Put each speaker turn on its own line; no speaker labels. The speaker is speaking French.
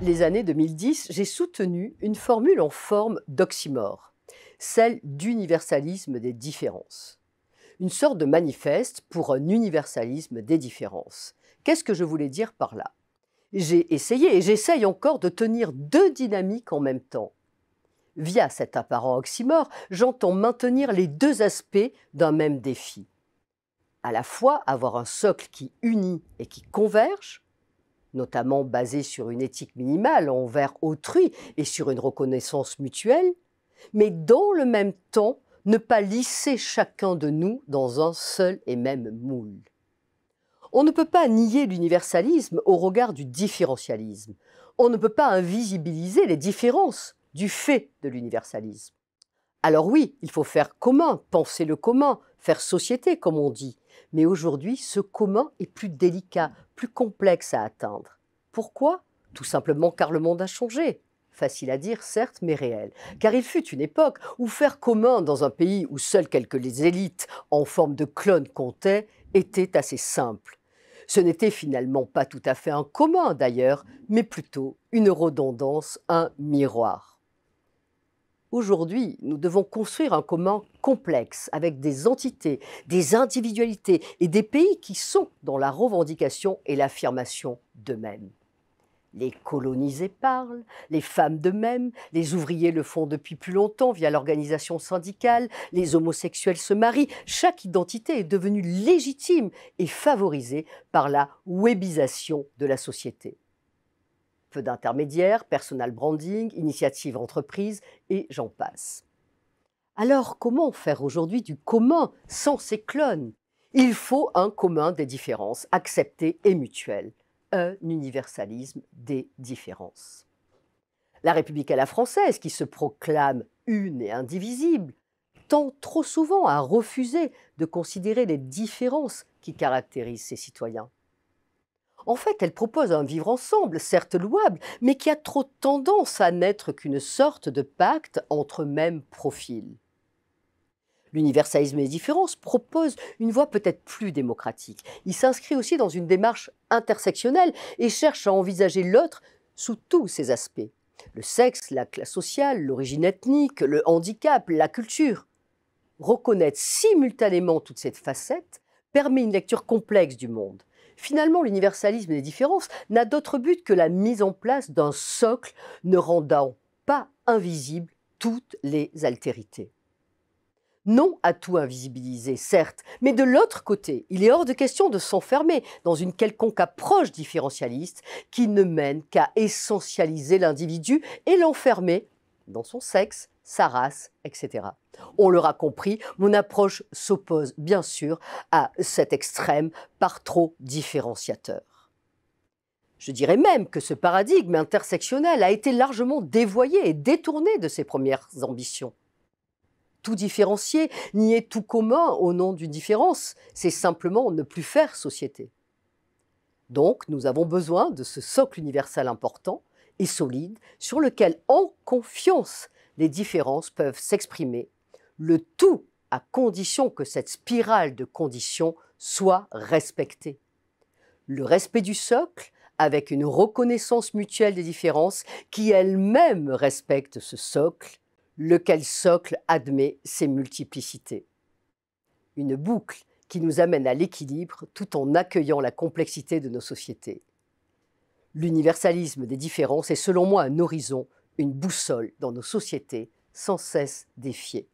les années 2010, j'ai soutenu une formule en forme d'oxymore, celle d'universalisme des différences. Une sorte de manifeste pour un universalisme des différences. Qu'est-ce que je voulais dire par là? J'ai essayé et j'essaye encore de tenir deux dynamiques en même temps. Via cet apparent oxymore, j'entends maintenir les deux aspects d'un même défi. À la fois avoir un socle qui unit et qui converge, notamment basé sur une éthique minimale envers autrui et sur une reconnaissance mutuelle, mais dans le même temps, ne pas lisser chacun de nous dans un seul et même moule. On ne peut pas nier l'universalisme au regard du différentialisme. On ne peut pas invisibiliser les différences du fait de l'universalisme. Alors oui, il faut faire commun, penser le commun, faire société, comme on dit. Mais aujourd'hui, ce commun est plus délicat, plus complexe à atteindre. Pourquoi? Tout simplement car le monde a changé. Facile à dire, certes, mais réel. Car il fut une époque où faire commun dans un pays où seules quelques élites en forme de clones comptaient était assez simple. Ce n'était finalement pas tout à fait un commun d'ailleurs, mais plutôt une redondance, un miroir. Aujourd'hui, nous devons construire un commun complexe avec des entités, des individualités et des pays qui sont dans la revendication et l'affirmation d'eux-mêmes. Les colonisés parlent, les femmes de même, les ouvriers le font depuis plus longtemps via l'organisation syndicale, les homosexuels se marient, chaque identité est devenue légitime et favorisée par la webisation de la société. Peu d'intermédiaires, personal branding, initiative entreprise et j'en passe. Alors comment faire aujourd'hui du commun sans ces clones? Il faut un commun des différences, accepté et mutuel. Un universalisme des différences. La République à la française, qui se proclame une et indivisible, tend trop souvent à refuser de considérer les différences qui caractérisent ses citoyens. En fait, elle propose un vivre ensemble, certes louable, mais qui a trop tendance à n'être qu'une sorte de pacte entre mêmes profils. L'universalisme des différences propose une voie peut-être plus démocratique. Il s'inscrit aussi dans une démarche intersectionnelle et cherche à envisager l'autre sous tous ses aspects. Le sexe, la classe sociale, l'origine ethnique, le handicap, la culture. Reconnaître simultanément toutes ces facettes permet une lecture complexe du monde. Finalement, l'universalisme des différences n'a d'autre but que la mise en place d'un socle ne rendant pas invisibles toutes les altérités. Non à tout invisibiliser, certes, mais de l'autre côté, il est hors de question de s'enfermer dans une quelconque approche différentialiste qui ne mène qu'à essentialiser l'individu et l'enfermer dans son sexe, sa race, etc. On l'aura compris, mon approche s'oppose bien sûr à cet extrême par trop différenciateur. Je dirais même que ce paradigme intersectionnel a été largement dévoyé et détourné de ses premières ambitions. Tout différencier, nier tout commun au nom d'une différence, c'est simplement ne plus faire société. Donc, nous avons besoin de ce socle universel important et solide sur lequel, en confiance, les différences peuvent s'exprimer, le tout à condition que cette spirale de conditions soit respectée. Le respect du socle avec une reconnaissance mutuelle des différences qui elle-même respecte ce socle, lequel socle admet ses multiplicités. Une boucle qui nous amène à l'équilibre tout en accueillant la complexité de nos sociétés. L'universalisme des différences est selon moi un horizon, une boussole dans nos sociétés sans cesse défiées.